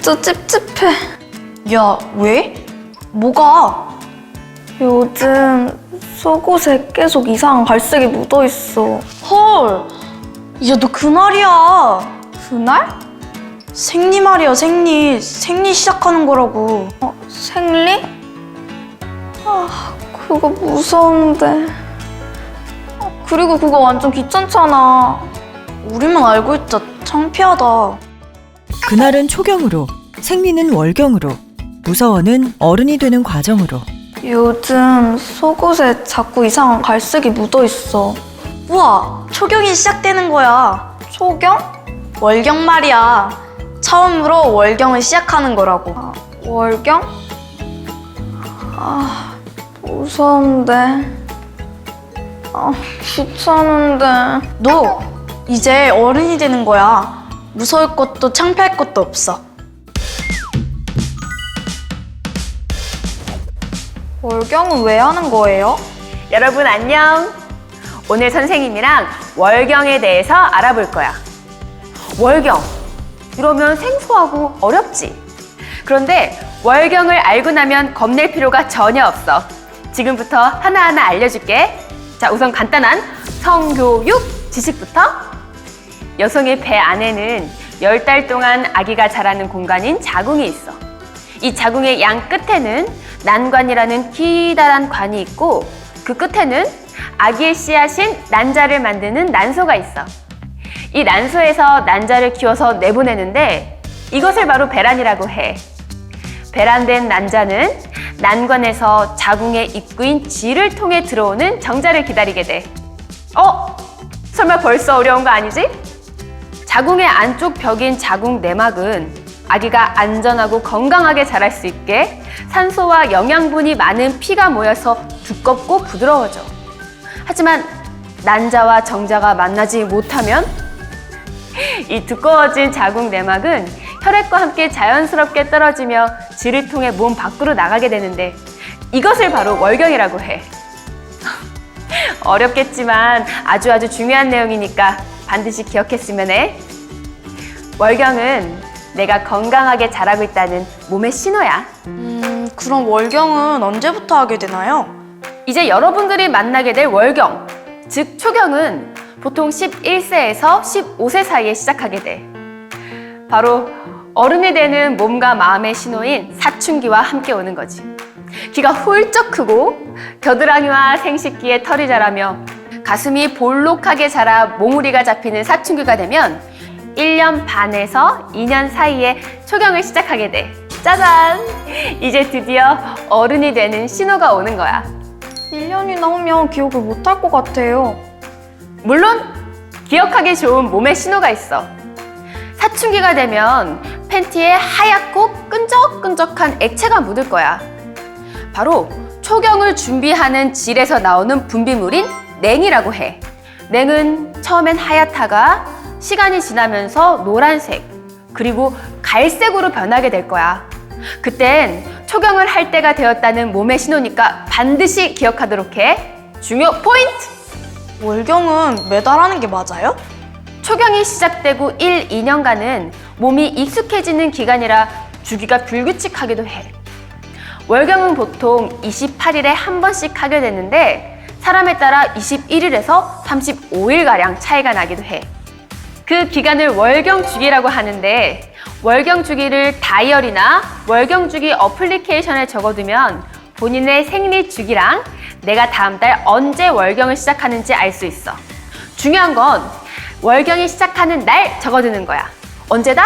진짜 찝찝해. 야, 왜? 뭐가? 요즘 속옷에 계속 이상한 갈색이 묻어있어. 헐, 야, 너 그날이야. 그날? 생리 말이야, 생리. 생리 시작하는 거라고. 생리? 아, 그거 무서운데. 그리고 그거 완전 귀찮잖아. 우리만 알고 있자. 창피하다. 그날은 초경으로, 생리는 월경으로, 무서워는 어른이 되는 과정으로. 요즘 속옷에 자꾸 이상한 갈색이 묻어있어. 우와, 초경이 시작되는 거야. 초경? 월경 말이야. 처음으로 월경을 시작하는 거라고. 월경? 아, 무서운데. 아, 귀찮은데. 너 이제 어른이 되는 거야. 무서울 것도 창피할 것도 없어. 월경은 왜 하는 거예요? 여러분 안녕. 오늘 선생님이랑 월경에 대해서 알아볼 거야. 월경. 이러면 생소하고 어렵지. 그런데 월경을 알고 나면 겁낼 필요가 전혀 없어. 지금부터 하나하나 알려줄게. 자, 우선 간단한 성교육 지식부터. 여성의 배 안에는 10달 동안 아기가 자라는 공간인 자궁이 있어. 이 자궁의 양 끝에는 난관이라는 기다란 관이 있고 그 끝에는 아기의 씨앗인 난자를 만드는 난소가 있어. 이 난소에서 난자를 키워서 내보내는데 이것을 바로 배란이라고 해. 배란된 난자는 난관에서 자궁의 입구인 지를 통해 들어오는 정자를 기다리게 돼. 설마 벌써 어려운 거 아니지? 자궁의 안쪽 벽인 자궁 내막은 아기가 안전하고 건강하게 자랄 수 있게 산소와 영양분이 많은 피가 모여서 두껍고 부드러워져. 하지만 난자와 정자가 만나지 못하면 이 두꺼워진 자궁 내막은 혈액과 함께 자연스럽게 떨어지며 지를 통해 몸 밖으로 나가게 되는데 이것을 바로 월경이라고 해. 어렵겠지만 아주 중요한 내용이니까 반드시 기억했으면 해. 월경은 내가 건강하게 자라고 있다는 몸의 신호야. 그럼 월경은 언제부터 하게 되나요? 이제 여러분들이 만나게 될 월경, 즉 초경은 보통 11세에서 15세 사이에 시작하게 돼. 바로 어른이 되는 몸과 마음의 신호인 사춘기와 함께 오는 거지. 키가 훌쩍 크고 겨드랑이와 생식기에 털이 자라며 가슴이 볼록하게 자라 몽우리가 잡히는 사춘기가 되면 1년 반에서 2년 사이에 초경을 시작하게 돼. 짜잔! 이제 드디어 어른이 되는 신호가 오는 거야. 1년이나 후면 기억을 못할 것 같아요. 물론 기억하기 좋은 몸의 신호가 있어. 사춘기가 되면 팬티에 하얗고 끈적끈적한 액체가 묻을 거야. 바로 초경을 준비하는 질에서 나오는 분비물인 냉이라고 해. 냉은 처음엔 하얗다가 시간이 지나면서 노란색, 그리고 갈색으로 변하게 될 거야. 그땐 초경을 할 때가 되었다는 몸의 신호니까 반드시 기억하도록 해. 중요 포인트! 월경은 매달 하는 게 맞아요? 초경이 시작되고 1, 2년간은 몸이 익숙해지는 기간이라 주기가 불규칙하기도 해. 월경은 보통 28일에 한 번씩 하게 되는데 사람에 따라 21일에서 35일가량 차이가 나기도 해. 그 기간을 월경 주기라고 하는데 월경 주기를 다이어리나 월경 주기 어플리케이션에 적어두면 본인의 생리 주기랑 내가 다음 달 언제 월경을 시작하는지 알 수 있어. 중요한 건 월경이 시작하는 날 적어두는 거야. 언제다?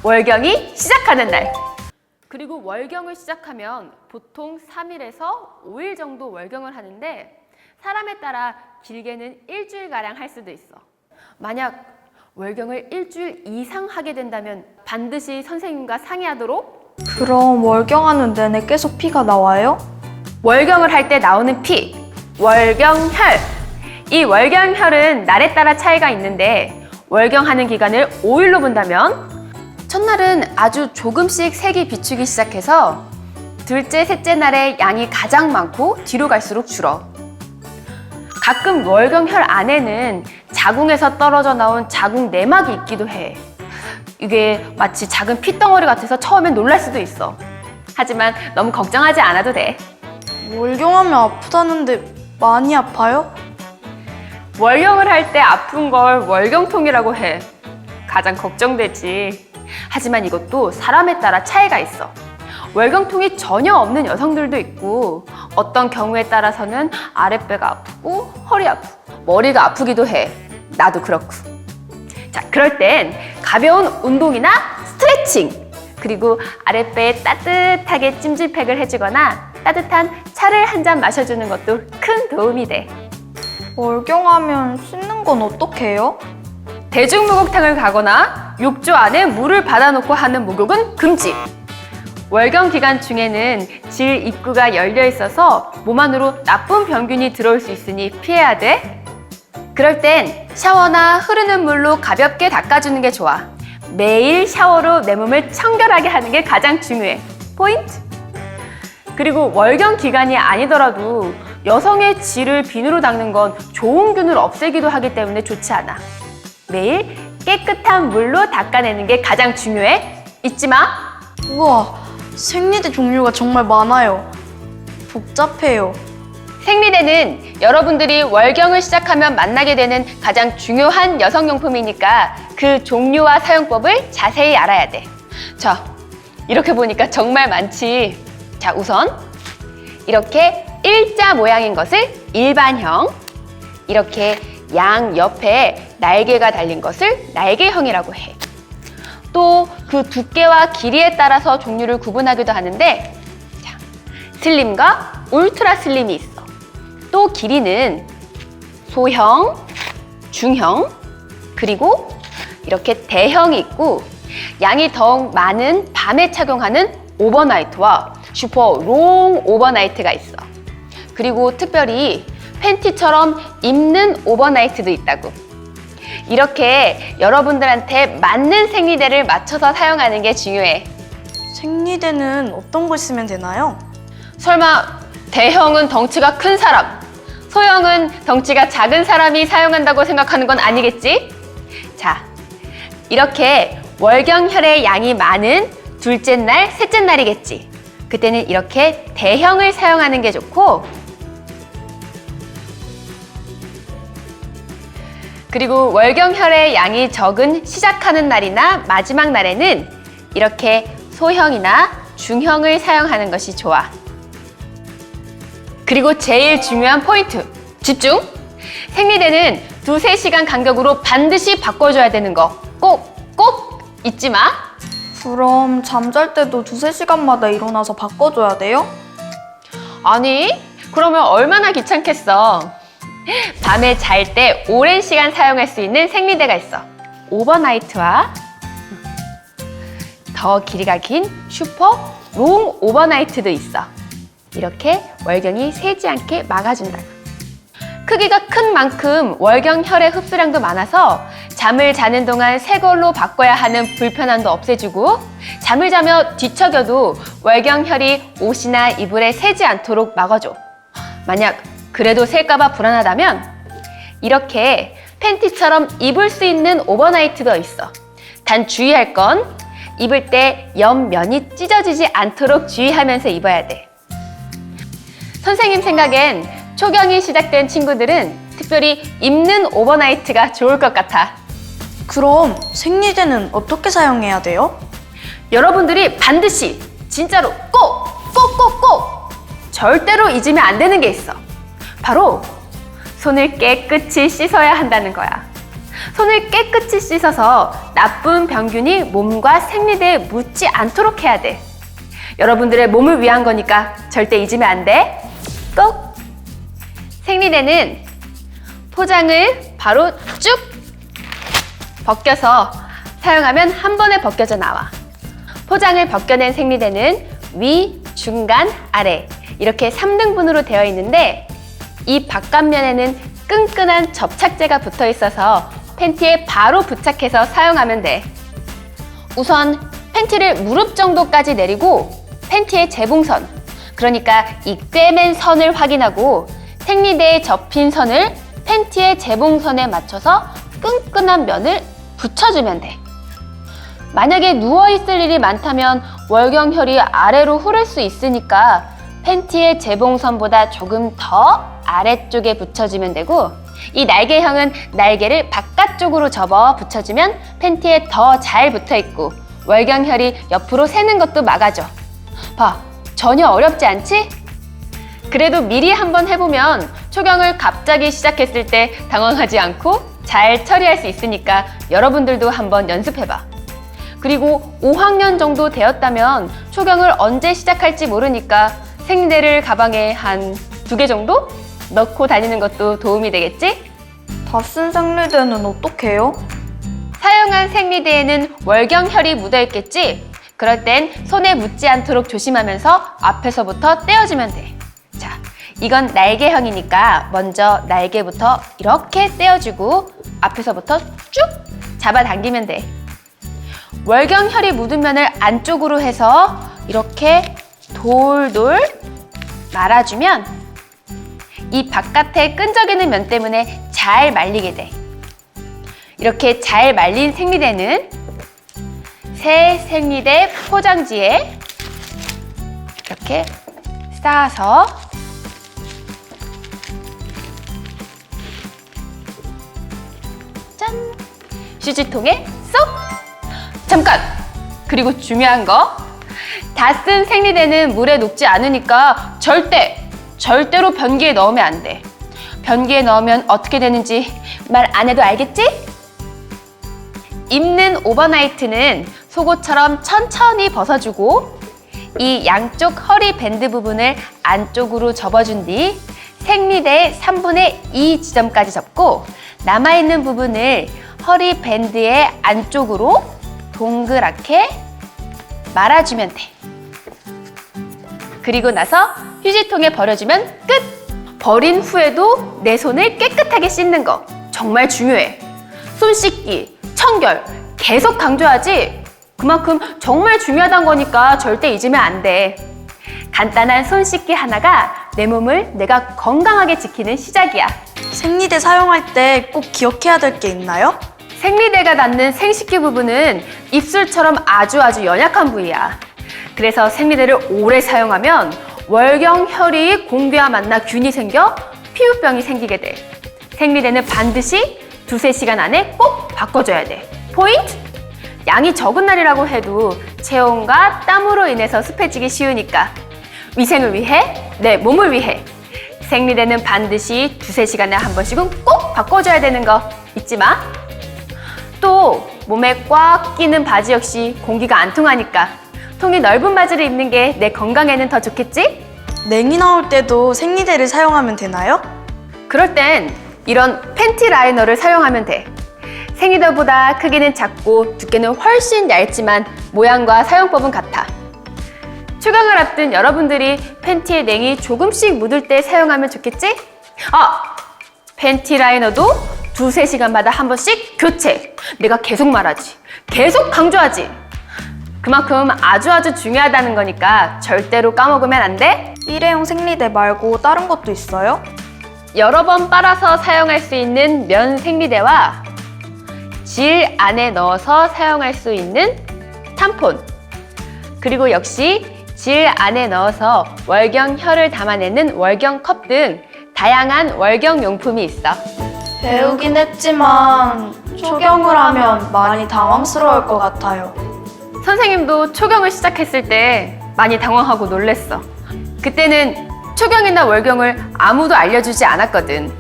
월경이 시작하는 날. 그리고 월경을 시작하면 보통 3일에서 5일 정도 월경을 하는데 사람에 따라 길게는 일주일가량 할 수도 있어. 만약 월경을 일주일 이상 하게 된다면 반드시 선생님과 상의하도록. 그럼 월경하는 내내 계속 피가 나와요? 월경을 할 때 나오는 피, 월경혈. 이 월경혈은 날에 따라 차이가 있는데 월경하는 기간을 5일로 본다면 첫날은 아주 조금씩 색이 비추기 시작해서 둘째, 셋째 날에 양이 가장 많고 뒤로 갈수록 줄어. 가끔 월경혈 안에는 자궁에서 떨어져 나온 자궁 내막이 있기도 해. 이게 마치 작은 핏덩어리 같아서 처음엔 놀랄 수도 있어. 하지만 너무 걱정하지 않아도 돼. 월경하면 아프다는데 많이 아파요? 월경을 할 때 아픈 걸 월경통이라고 해. 가장 걱정되지. 하지만 이것도 사람에 따라 차이가 있어. 월경통이 전혀 없는 여성들도 있고 어떤 경우에 따라서는 아랫배가 아프고 허리 아프고 머리가 아프기도 해. 나도 그렇고. 자, 그럴 땐 가벼운 운동이나 스트레칭 그리고 아랫배에 따뜻하게 찜질팩을 해주거나 따뜻한 차를 한 잔 마셔주는 것도 큰 도움이 돼. 월경하면 씻는 건 어떻게 해요? 대중목욕탕을 가거나 욕조 안에 물을 받아놓고 하는 목욕은 금지. 월경 기간 중에는 질 입구가 열려 있어서 몸 안으로 나쁜 병균이 들어올 수 있으니 피해야 돼. 그럴 땐 샤워나 흐르는 물로 가볍게 닦아주는 게 좋아. 매일 샤워로 내 몸을 청결하게 하는 게 가장 중요해. 포인트! 그리고 월경 기간이 아니더라도 여성의 질을 비누로 닦는 건 좋은 균을 없애기도 하기 때문에 좋지 않아. 매일 깨끗한 물로 닦아내는 게 가장 중요해. 잊지 마. 우와, 생리대 종류가 정말 많아요. 복잡해요. 생리대는 여러분들이 월경을 시작하면 만나게 되는 가장 중요한 여성용품이니까 그 종류와 사용법을 자세히 알아야 돼. 자, 이렇게 보니까 정말 많지. 자, 우선 이렇게 일자 모양인 것을 일반형, 이렇게 양 옆에 날개가 달린 것을 날개형이라고 해. 또 그 두께와 길이에 따라서 종류를 구분하기도 하는데, 자, 슬림과 울트라 슬림이 있어. 또 길이는 소형, 중형, 그리고 이렇게 대형이 있고, 양이 더욱 많은 밤에 착용하는 오버나이트와 슈퍼 롱 오버나이트가 있어. 그리고 특별히 팬티처럼 입는 오버나이트도 있다고. 이렇게 여러분들한테 맞는 생리대를 맞춰서 사용하는 게 중요해. 생리대는 어떤 걸 쓰면 되나요? 설마 대형은 덩치가 큰 사람, 소형은 덩치가 작은 사람이 사용한다고 생각하는 건 아니겠지? 자, 이렇게 월경혈의 양이 많은 둘째 날, 셋째 날이겠지. 그때는 이렇게 대형을 사용하는 게 좋고, 그리고 월경혈의 양이 적은 시작하는 날이나 마지막 날에는 이렇게 소형이나 중형을 사용하는 것이 좋아. 그리고 제일 중요한 포인트, 집중! 생리대는 2-3시간 간격으로 반드시 바꿔줘야 되는 거 꼭 잊지 마. 그럼 잠잘 때도 2-3시간마다 일어나서 바꿔줘야 돼요? 아니, 그러면 얼마나 귀찮겠어. 밤에 잘 때 오랜 시간 사용할 수 있는 생리대가 있어. 오버나이트와 더 길이가 긴 슈퍼 롱 오버나이트도 있어. 이렇게 월경이 새지 않게 막아준다고. 크기가 큰 만큼 월경혈의 흡수량도 많아서 잠을 자는 동안 새 걸로 바꿔야 하는 불편함도 없애주고, 잠을 자며 뒤척여도 월경혈이 옷이나 이불에 새지 않도록 막아줘. 만약 그래도 셀까봐 불안하다면 이렇게 팬티처럼 입을 수 있는 오버나이트도 있어. 단 주의할 건 입을 때 옆면이 찢어지지 않도록 주의하면서 입어야 돼. 선생님 생각엔 초경이 시작된 친구들은 특별히 입는 오버나이트가 좋을 것 같아. 그럼 생리대는 어떻게 사용해야 돼요? 여러분들이 반드시 진짜로 꼭 절대로 잊으면 안 되는 게 있어. 바로 손을 깨끗이 씻어야 한다는 거야. 손을 깨끗이 씻어서 나쁜 병균이 몸과 생리대에 묻지 않도록 해야 돼. 여러분들의 몸을 위한 거니까 절대 잊으면 안 돼. 꼭! 생리대는 포장을 바로 쭉 벗겨서 사용하면 한 번에 벗겨져 나와. 포장을 벗겨낸 생리대는 위, 중간, 아래 이렇게 3등분으로 되어 있는데, 이 바깥면에는 끈끈한 접착제가 붙어 있어서 팬티에 바로 부착해서 사용하면 돼. 우선 팬티를 무릎 정도까지 내리고 팬티의 재봉선, 그러니까 이 꿰맨 선을 확인하고 생리대에 접힌 선을 팬티의 재봉선에 맞춰서 끈끈한 면을 붙여주면 돼. 만약에 누워있을 일이 많다면 월경혈이 아래로 흐를 수 있으니까 팬티의 재봉선보다 조금 더 아래쪽에 붙여주면 되고, 이 날개형은 날개를 바깥쪽으로 접어 붙여주면 팬티에 더 잘 붙어있고 월경혈이 옆으로 새는 것도 막아줘. 봐, 전혀 어렵지 않지? 그래도 미리 한번 해보면 초경을 갑자기 시작했을 때 당황하지 않고 잘 처리할 수 있으니까 여러분들도 한번 연습해봐. 그리고 5학년 정도 되었다면 초경을 언제 시작할지 모르니까 생리대를 가방에 한 2개 정도 넣고 다니는 것도 도움이 되겠지? 다 쓴 생리대는 어떡해요? 사용한 생리대에는 월경혈이 묻어있겠지? 그럴 땐 손에 묻지 않도록 조심하면서 앞에서부터 떼어주면 돼. 자, 이건 날개형이니까 먼저 날개부터 이렇게 떼어주고 앞에서부터 쭉 잡아당기면 돼. 월경혈이 묻은 면을 안쪽으로 해서 이렇게 돌돌 말아주면 이 바깥에 끈적이는 면 때문에 잘 말리게 돼. 이렇게 잘 말린 생리대는 새 생리대 포장지에 이렇게 싸서 짠! 휴지통에 쏙! 잠깐! 그리고 중요한 거, 다 쓴 생리대는 물에 녹지 않으니까 절대로 변기에 넣으면 안 돼. 변기에 넣으면 어떻게 되는지 말 안 해도 알겠지? 입는 오버나이트는 속옷처럼 천천히 벗어주고 이 양쪽 허리 밴드 부분을 안쪽으로 접어준 뒤 생리대의 3분의 2 지점까지 접고 남아있는 부분을 허리 밴드의 안쪽으로 동그랗게 말아주면 돼. 그리고 나서 휴지통에 버려주면 끝! 버린 후에도 내 손을 깨끗하게 씻는 거 정말 중요해. 손 씻기, 청결 계속 강조하지? 그만큼 정말 중요하다는 거니까 절대 잊으면 안 돼. 간단한 손 씻기 하나가 내 몸을 내가 건강하게 지키는 시작이야. 생리대 사용할 때 꼭 기억해야 될 게 있나요? 생리대가 닿는 생식기 부분은 입술처럼 아주 연약한 부위야. 그래서 생리대를 오래 사용하면 월경혈이 공기와 만나 균이 생겨 피부병이 생기게 돼. 생리대는 반드시 2-3시간 안에 꼭 바꿔줘야 돼. 포인트? 양이 적은 날이라고 해도 체온과 땀으로 인해서 습해지기 쉬우니까 위생을 위해, 내 몸을 위해 생리대는 반드시 2-3시간에 한 번씩은 꼭 바꿔줘야 되는 거 잊지 마. 또 몸에 꽉 끼는 바지 역시 공기가 안 통하니까 통이 넓은 바지를 입는 게 내 건강에는 더 좋겠지? 냉이 나올 때도 생리대를 사용하면 되나요? 그럴 땐 이런 팬티 라이너를 사용하면 돼. 생리대보다 크기는 작고 두께는 훨씬 얇지만 모양과 사용법은 같아. 초경을 앞둔 여러분들이 팬티에 냉이 조금씩 묻을 때 사용하면 좋겠지? 팬티 라이너도 2-3시간마다 한 번씩 교체. 내가 계속 말하지. 계속 강조하지. 그만큼 아주 중요하다는 거니까 절대로 까먹으면 안 돼. 일회용 생리대 말고 다른 것도 있어요? 여러 번 빨아서 사용할 수 있는 면 생리대와 질 안에 넣어서 사용할 수 있는 탐폰, 그리고 역시 질 안에 넣어서 월경혈을 담아내는 월경컵 등 다양한 월경 용품이 있어. 배우긴 했지만 초경을 하면 많이 당황스러울 것 같아요. 선생님도 초경을 시작했을 때 많이 당황하고 놀랬어. 그때는 초경이나 월경을 아무도 알려주지 않았거든.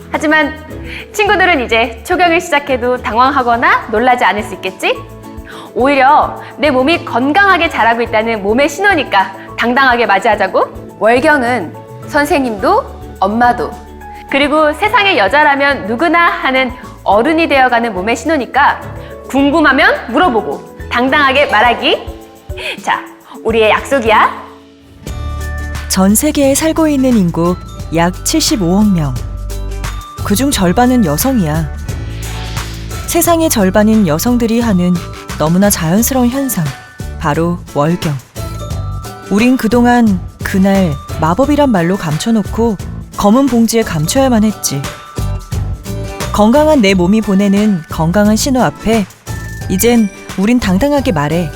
하지만 친구들은 이제 초경을 시작해도 당황하거나 놀라지 않을 수 있겠지? 오히려 내 몸이 건강하게 자라고 있다는 몸의 신호니까 당당하게 맞이하자고. 월경은 선생님도 엄마도 그리고 세상의 여자라면 누구나 하는 어른이 되어가는 몸의 신호니까 궁금하면 물어보고 당당하게 말하기. 자, 우리의 약속이야. 전 세계에 살고 있는 인구 약 75억 명. 그중 절반은 여성이야. 세상의 절반인 여성들이 하는 너무나 자연스러운 현상, 바로 월경. 우린 그동안 그날 마법이란 말로 감춰놓고 검은 봉지에 감춰야만 했지. 건강한 내 몸이 보내는 건강한 신호 앞에 이젠 우린 당당하게 말해.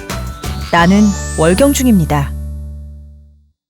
나는 월경 중입니다.